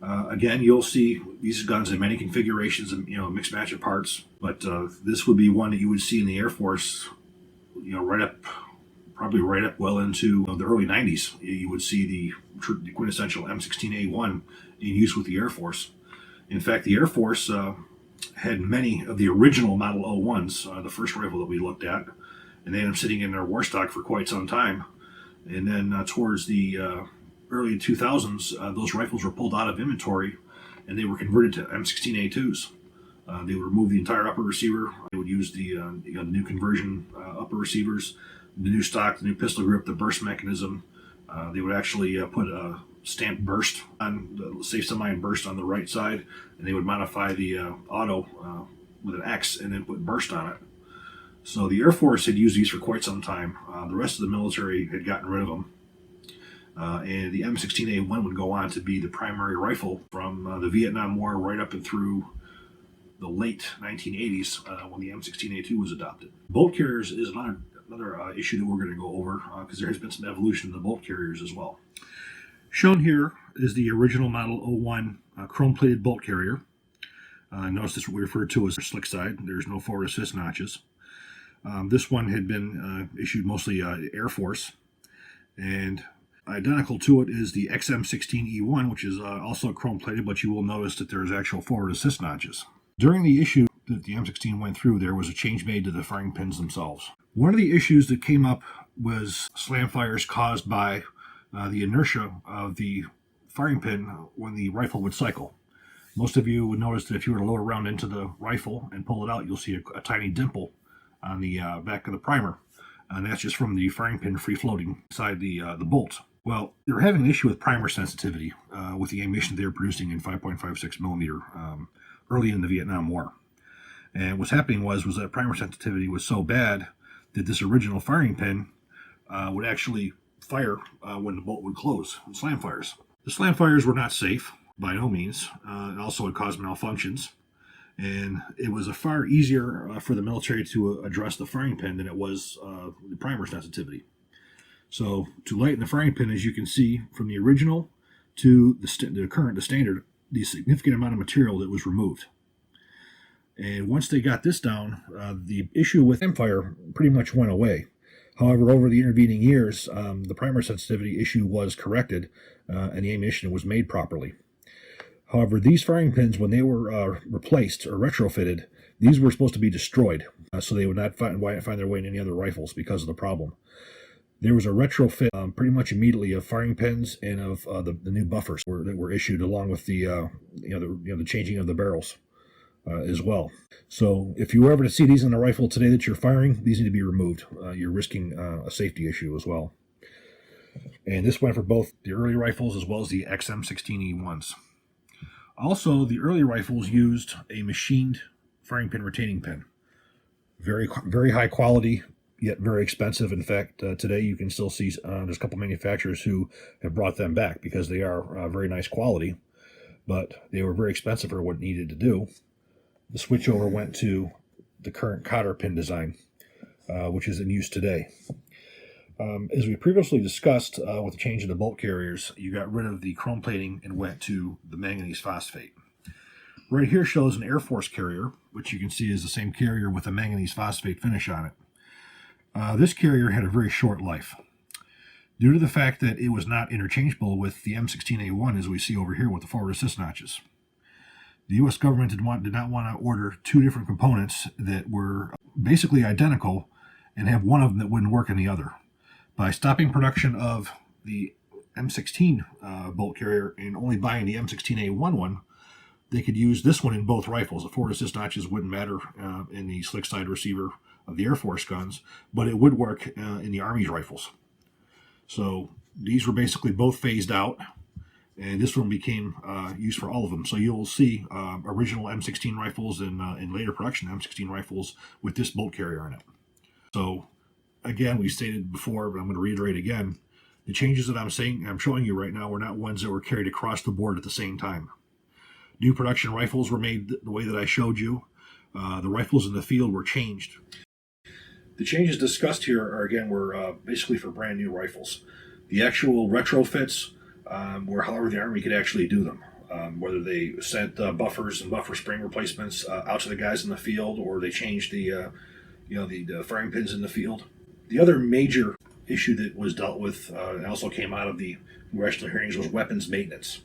Again, you'll see these guns in many configurations and mixed match of parts, but this would be one that you would see in the Air Force, probably right up well into the early 90s. You would see the quintessential M16A1 in use with the Air Force. In fact, the Air Force had many of the original Model 01s, the first rifle that we looked at, and they ended up sitting in their war stock for quite some time. And then towards the early 2000s, those rifles were pulled out of inventory and they were converted to M16A2s. They would remove the entire upper receiver. They would use the new conversion upper receivers, the new stock, the new pistol grip, the burst mechanism. They would actually put a stamped burst on the safe semi burst on the right side, and they would modify the auto with an X and then put burst on it. So the Air Force had used these for quite some time. The rest of the military had gotten rid of them. And the M16A1 would go on to be the primary rifle from the Vietnam War right up and through the late 1980s when the M16A2 was adopted. Bolt carriers is another issue that we're going to go over because there has been some evolution in the bolt carriers as well. Shown here is the original Model 01 chrome-plated bolt carrier. Notice this is what we refer to as the slick side. There's no forward assist notches. This one had been issued mostly Air Force, and identical to it is the XM16E1, which is also chrome-plated, but you will notice that there's actual forward assist notches. During the issue that the M16 went through, there was a change made to the firing pins themselves. One of the issues that came up was slam fires caused by the inertia of the firing pin when the rifle would cycle. Most of you would notice that if you were to load a round into the rifle and pull it out, you'll see a tiny dimple on the back of the primer. And that's just from the firing pin free-floating inside the bolt. Well, they were having an issue with primer sensitivity with the ammunition they were producing in 5.56 millimeter early in the Vietnam War. And what's happening was that primer sensitivity was so bad that this original firing pin would actually fire when the bolt would close, slam fires. The slam fires were not safe by no means. It also had caused malfunctions. And it was a far easier for the military to address the firing pin than it was the primer sensitivity. So to lighten the firing pin, as you can see, from the original to the standard, the significant amount of material that was removed. And once they got this down, the issue with fire pretty much went away. However, over the intervening years, the primer sensitivity issue was corrected, and the ammunition was made properly. However, these firing pins, when they were replaced or retrofitted, these were supposed to be destroyed, so they would not find their way in any other rifles because of the problem. There was a retrofit pretty much immediately of firing pins and of the new buffers that were issued, along with the changing of the barrels as well. So if you were ever to see these in a rifle today that you're firing, these need to be removed. You're risking a safety issue as well. And this went for both the early rifles as well as the XM16E1s. Also, the early rifles used a machined firing pin retaining pin. Very, very high quality, yet very expensive. In fact, today you can still see there's a couple manufacturers who have brought them back because they are very nice quality, but they were very expensive for what it needed to do. The switchover went to the current cotter pin design, which is in use today. As we previously discussed with the change of the bolt carriers, you got rid of the chrome plating and went to the manganese phosphate. Right here shows an Air Force carrier, which you can see is the same carrier with a manganese phosphate finish on it. This carrier had a very short life. Due to the fact that it was not interchangeable with the M16A1, as we see over here with the forward assist notches. The U.S. government did not want to order two different components that were basically identical and have one of them that wouldn't work in the other. By stopping production of the M16 bolt carrier and only buying the M16A1 one, they could use this one in both rifles. The forward assist notches wouldn't matter in the slick side receiver of the Air Force guns, but it would work in the Army's rifles. So these were basically both phased out, and this one became used for all of them. So you'll see original M16 rifles and later production M16 rifles with this bolt carrier in it. So again, we stated before, but I'm going to reiterate again, the changes that I'm showing you right now were not ones that were carried across the board at the same time. New production rifles were made the way that I showed you. The rifles in the field were changed. The changes discussed here were basically for brand new rifles. The actual retrofits were however the Army could actually do them. Whether they sent buffers and buffer spring replacements out to the guys in the field, or they changed the firing pins in the field. The other major issue that was dealt with and also came out of the congressional hearings was weapons maintenance.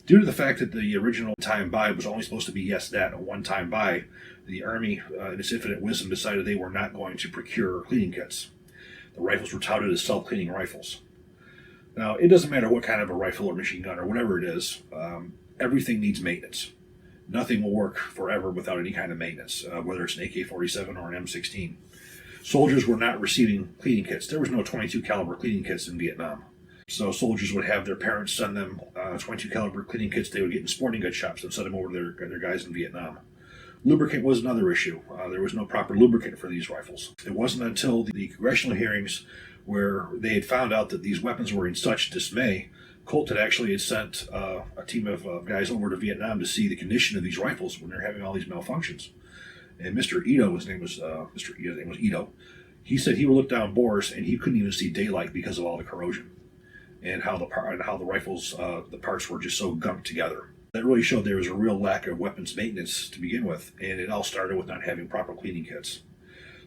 Due to the fact that the original time buy was only supposed to be, a one-time buy, the Army, in its infinite wisdom, decided they were not going to procure cleaning kits. The rifles were touted as self-cleaning rifles. Now, it doesn't matter what kind of a rifle or machine gun or whatever it is, everything needs maintenance. Nothing will work forever without any kind of maintenance, whether it's an AK-47 or an M16. Soldiers were not receiving cleaning kits. There was no 22 caliber cleaning kits in Vietnam. So soldiers would have their parents send them 22 caliber cleaning kits they would get in sporting goods shops and send them over to their guys in Vietnam. Lubricant was another issue. There was no proper lubricant for these rifles. It wasn't until the congressional hearings where they had found out that these weapons were in such dismay, Colt had sent a team of guys over to Vietnam to see the condition of these rifles when they're having all these malfunctions. And Mr. Ito, his name was Ito, he said he would look down bores and he couldn't even see daylight because of all the corrosion and how the rifles, the parts were just so gunked together. That really showed there was a real lack of weapons maintenance to begin with, and it all started with not having proper cleaning kits.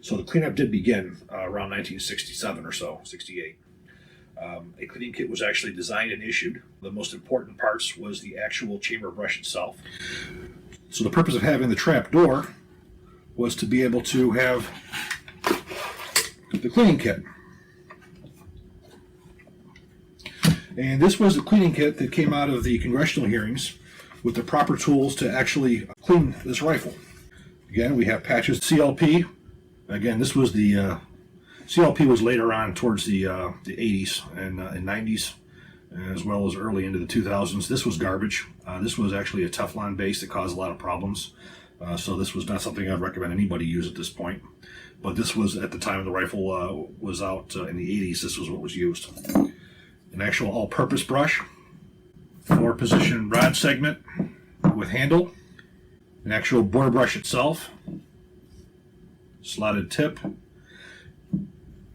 So the cleanup did begin around 1967 or so, 68. A cleaning kit was actually designed and issued. The most important parts was the actual chamber brush itself. So the purpose of having the trap door was to be able to have the cleaning kit. And this was the cleaning kit that came out of the congressional hearings with the proper tools to actually clean this rifle. Again, we have patches CLP. Again, this was the CLP was later on towards the 80s and 90s, as well as early into the 2000s. This was garbage. This was actually a Teflon base that caused a lot of problems. So this was not something I'd recommend anybody use at this point. But this was, at the time the rifle was out in the 80s, this was what was used. An actual all-purpose brush, 4-position rod segment with handle, an actual bore brush itself, slotted tip,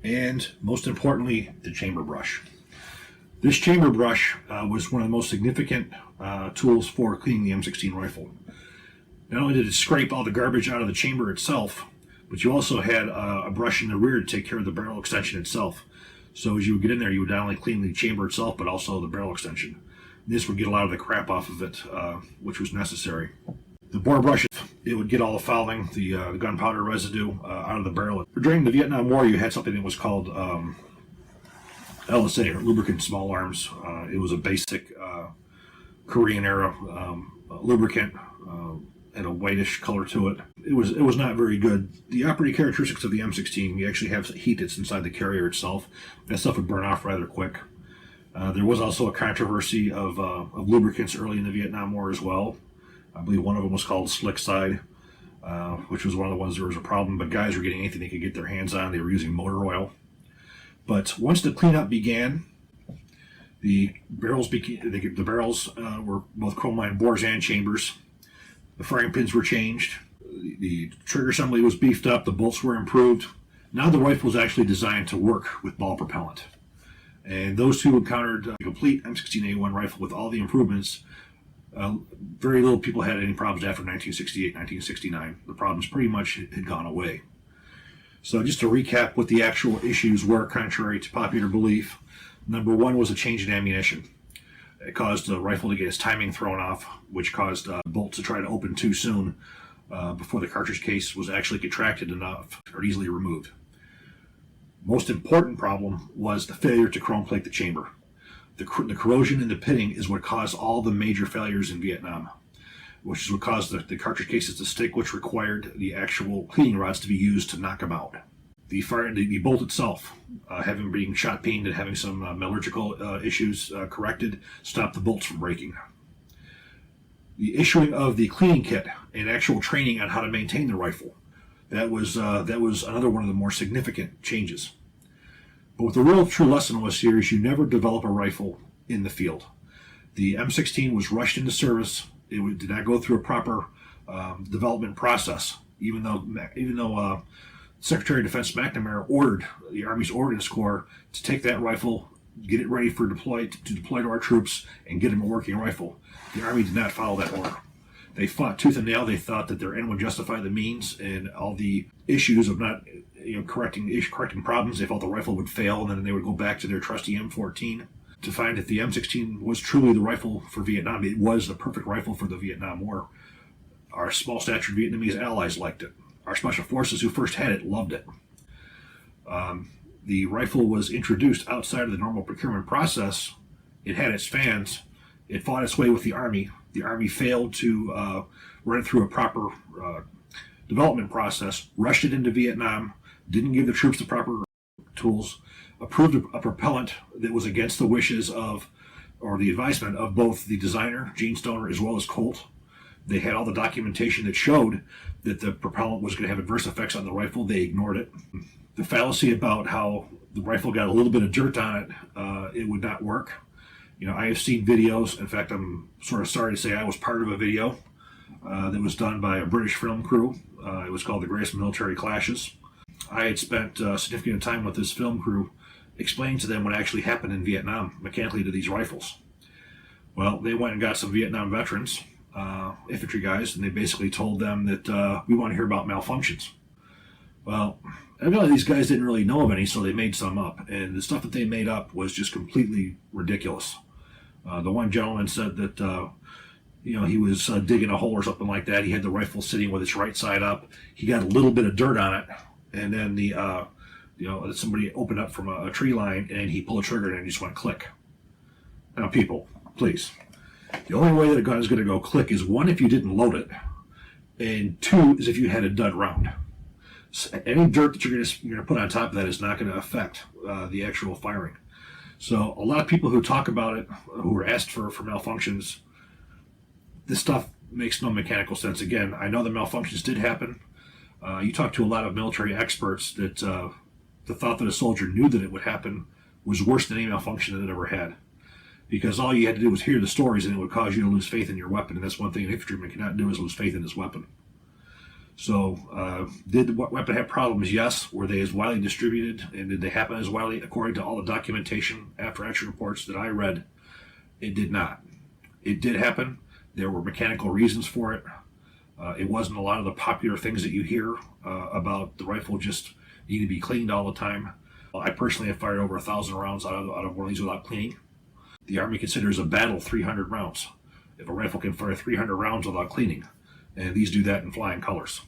and most importantly, the chamber brush. This chamber brush was one of the most significant tools for cleaning the M16 rifle. Not only did it scrape all the garbage out of the chamber itself, But you also had a brush in the rear to take care of the barrel extension itself. So as you would get in there, you would not only clean the chamber itself, but also the barrel extension. This would get a lot of the crap off of it, which was necessary. The bore brush, it would get all the fouling, the gunpowder residue out of the barrel. During the Vietnam War, you had something that was called LSA, or lubricant small arms. It was a basic Korean era lubricant, had a whitish color to it. It was not very good. The operating characteristics of the M16, you actually have heat that's inside the carrier itself. That stuff would burn off rather quick. There was also a controversy of lubricants early in the Vietnam War as well. I believe one of them was called Slick Side, which was one of the ones there was a problem, but guys were getting anything they could get their hands on. They were using motor oil. But once the cleanup began, the barrels were both chrome-lined bores and chambers. The firing pins were changed. The trigger assembly was beefed up. The bolts were improved. Now the rifle was actually designed to work with ball propellant. And those two encountered a complete M16A1 rifle with all the improvements. Very little people had any problems after 1968, 1969. The problems pretty much had gone away. So just to recap what the actual issues were, contrary to popular belief, number one was a change in ammunition. It caused the rifle to get its timing thrown off, which caused bolts to try to open too soon before the cartridge case was actually contracted enough or easily removed. Most important problem was the failure to chrome plate the chamber. The corrosion in the pitting is what caused all the major failures in Vietnam, which is what caused the cartridge cases to stick, which required the actual cleaning rods to be used to knock them out. The bolt itself, having been shot peened and having some metallurgical issues corrected, stopped the bolts from breaking. The issuing of the cleaning kit and actual training on how to maintain the rifle, that was another one of the more significant changes. But what the real true lesson was here is you never develop a rifle in the field. The M16 was rushed into service. It did not go through a proper development process, even though Secretary of Defense McNamara ordered the Army's Ordnance Corps to take that rifle, get it ready for deploy to our troops, and get them a working rifle. The Army did not follow that order. They fought tooth and nail. They thought that their end would justify the means, and all the issues of not correcting problems, they felt the rifle would fail, and then they would go back to their trusty M14 to find that the M16 was truly the rifle for Vietnam. It was the perfect rifle for the Vietnam War. Our small-statured Vietnamese allies liked it. Our special forces who first had it loved it. The rifle was introduced outside of the normal procurement process. It had its fans. It fought its way with the Army. The Army failed to run it through a proper development process, rushed it into Vietnam, didn't give the troops the proper tools, approved a propellant that was against the wishes of, or the advisement of both the designer, Gene Stoner, as well as Colt. They had all the documentation that showed that the propellant was going to have adverse effects on the rifle. They ignored it. The fallacy about how the rifle got a little bit of dirt on it, it would not work. I have seen videos. In fact, I'm sort of sorry to say I was part of a video that was done by a British film crew. It was called The Greatest Military Clashes. I had spent significant time with this film crew explaining to them what actually happened in Vietnam mechanically to these rifles. Well, they went and got some Vietnam veterans, infantry guys, and they basically told them that we want to hear about malfunctions. Well, evidently these guys didn't really know of any, so they made some up. And the stuff that they made up was just completely ridiculous. The one gentleman said that he was digging a hole or something like that. He had the rifle sitting with its right side up. He got a little bit of dirt on it, and then somebody opened up from a tree line, and he pulled a trigger and it just went click. Now, people, please. The only way that a gun is going to go click is, one, if you didn't load it, and two, is if you had a dud round. So any dirt that you're going to put on top of that is not going to affect the actual firing. So a lot of people who talk about it, who are asked for malfunctions, this stuff makes no mechanical sense. Again, I know the malfunctions did happen. You talk to a lot of military experts that the thought that a soldier knew that it would happen was worse than any malfunction that it ever had. Because all you had to do was hear the stories, and it would cause you to lose faith in your weapon. And that's one thing an infantryman cannot do, is lose faith in his weapon. So, did the weapon have problems? Yes. Were they as widely distributed, and did they happen as widely? According to all the documentation after action reports that I read, it did not. It did happen. There were mechanical reasons for it. It wasn't a lot of the popular things that you hear about the rifle just needing to be cleaned all the time. I personally have fired over 1,000 rounds out of one of these without cleaning. The Army considers a battle 300 rounds. If a rifle can fire 300 rounds without cleaning, and these do that in flying colors.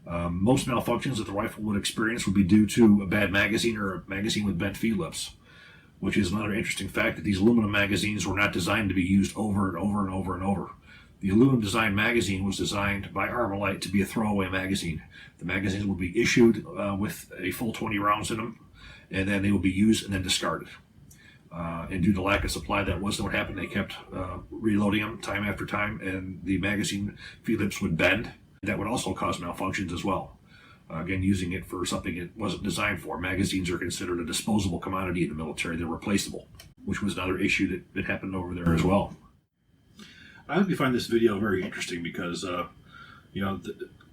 Most malfunctions that the rifle would experience would be due to a bad magazine or a magazine with bent feed lips, which is another interesting fact that these aluminum magazines were not designed to be used over and over and over and over. The aluminum design magazine was designed by Armalite to be a throwaway magazine. The magazines would be issued with a full 20 rounds in them, and then they would be used and then discarded. And due to lack of supply, that wasn't what happened. They kept reloading them time after time, and the magazine feed lips would bend. That would also cause malfunctions as well. Again, using it for something it wasn't designed for. Magazines are considered a disposable commodity in the military. They're replaceable, which was another issue that happened over there as well. I hope you find this video very interesting because,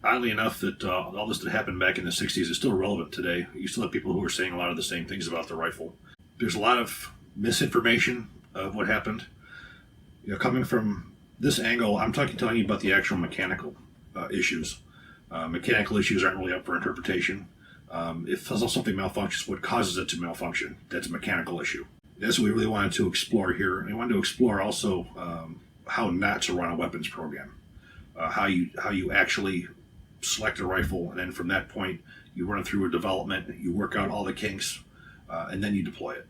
oddly enough, that all this that happened back in the 60s is still relevant today. You still have people who are saying a lot of the same things about the rifle. There's a lot of misinformation of what happened. Coming from this angle, I'm telling you about the actual mechanical issues. Mechanical issues aren't really up for interpretation. If something malfunctions, what causes it to malfunction? That's a mechanical issue. That's what we really wanted to explore here. And we wanted to explore also how not to run a weapons program. How you actually select a rifle, and then from that point, you run it through a development, you work out all the kinks, and then you deploy it.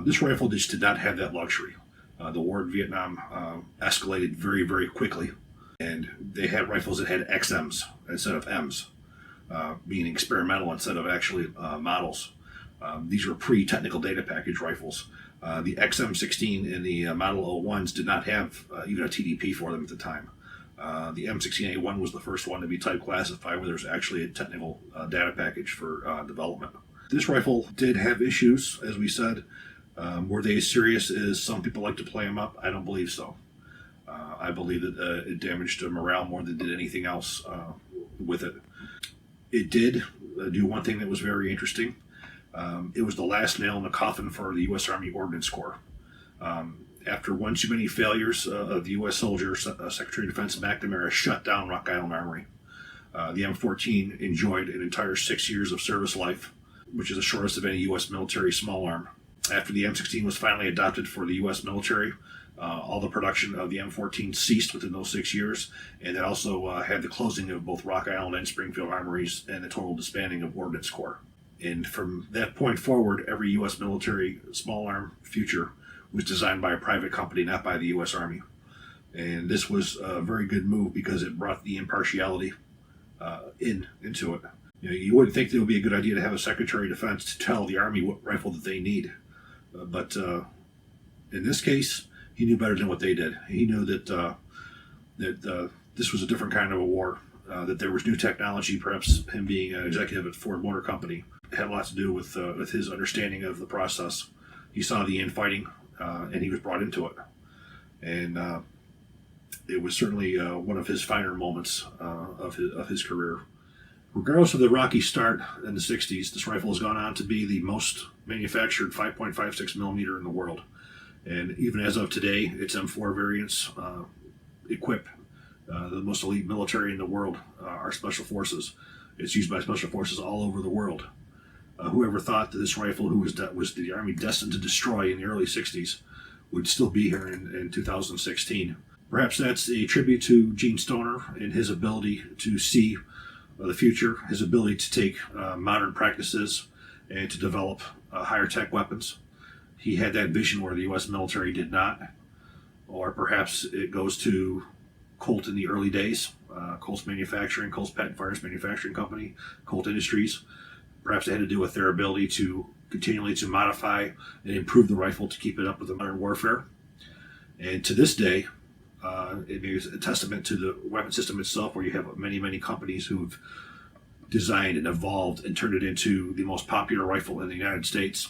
This rifle just did not have that luxury. The war in Vietnam escalated very, very quickly. And they had rifles that had XMs instead of Ms, meaning experimental instead of actually models. These were pre-technical data package rifles. The XM16 and the Model 01s did not have even a TDP for them at the time. The M16A1 was the first one to be type classified, where there's actually a technical data package for development. This rifle did have issues, as we said. Were they as serious as some people like to play them up? I don't believe so. I believe that it damaged morale more than it did anything else with it. It did do one thing that was very interesting. It was the last nail in the coffin for the U.S. Army Ordnance Corps. After one too many failures of the U.S. soldiers, Secretary of Defense McNamara shut down Rock Island Armory. The M14 enjoyed an entire 6 years of service life, which is the shortest of any U.S. military small arm. After the M16 was finally adopted for the U.S. military, all the production of the M14 ceased within those 6 years, and that also had the closing of both Rock Island and Springfield armories and the total disbanding of Ordnance Corps. And from that point forward, every U.S. military small arm future was designed by a private company, not by the U.S. Army. And this was a very good move because it brought the impartiality into it. You wouldn't think it would be a good idea to have a Secretary of Defense to tell the Army what rifle that they need. But in this case, he knew better than what they did. He knew that this was a different kind of a war, that there was new technology. Perhaps him being an executive at Ford Motor Company had a lot to do with his understanding of the process. He saw the infighting, and he was brought into it. And it was certainly one of his finer moments of his career. Regardless of the rocky start in the 60s, this rifle has gone on to be the most manufactured 5.56 millimeter in the world. And even as of today, its M4 variants equip the most elite military in the world, our special forces. It's used by special forces all over the world. Whoever thought that this rifle, was the Army destined to destroy in the early 60s, would still be here in 2016. Perhaps that's a tribute to Gene Stoner and his ability to see the future, his ability to take modern practices and to develop higher tech weapons. He had that vision where the U.S. military did not. Or perhaps it goes to Colt in the early days, Colt's Manufacturing, Colt's Patent Fires Manufacturing Company, Colt Industries. Perhaps it had to do with their ability to continually to modify and improve the rifle to keep it up with the modern warfare. And to this day, it is a testament to the weapon system itself, where you have many, many companies who've designed and evolved and turned it into the most popular rifle in the United States,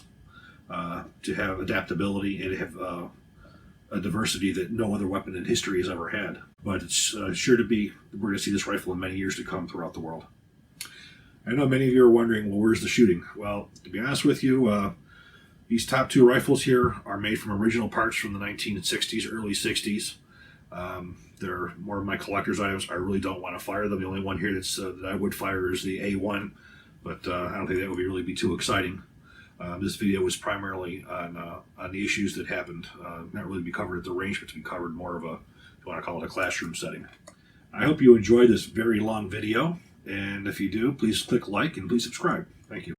to have adaptability and have a diversity that no other weapon in history has ever had. But it's sure to be, we're going to see this rifle in many years to come throughout the world. I know many of you are wondering, well, where's the shooting? Well, to be honest with you, these top two rifles here are made from original parts from the 1960s, early 60s. They're more of my collector's items. I really don't want to fire them. The only one here that I would fire is the A1, but I don't think that would really be too exciting. This video was primarily on the issues that happened, not really to be covered at the range, but to be covered more of a, if you want to call it a classroom setting. I hope you enjoyed this very long video, and if you do, please click like and please subscribe. Thank you.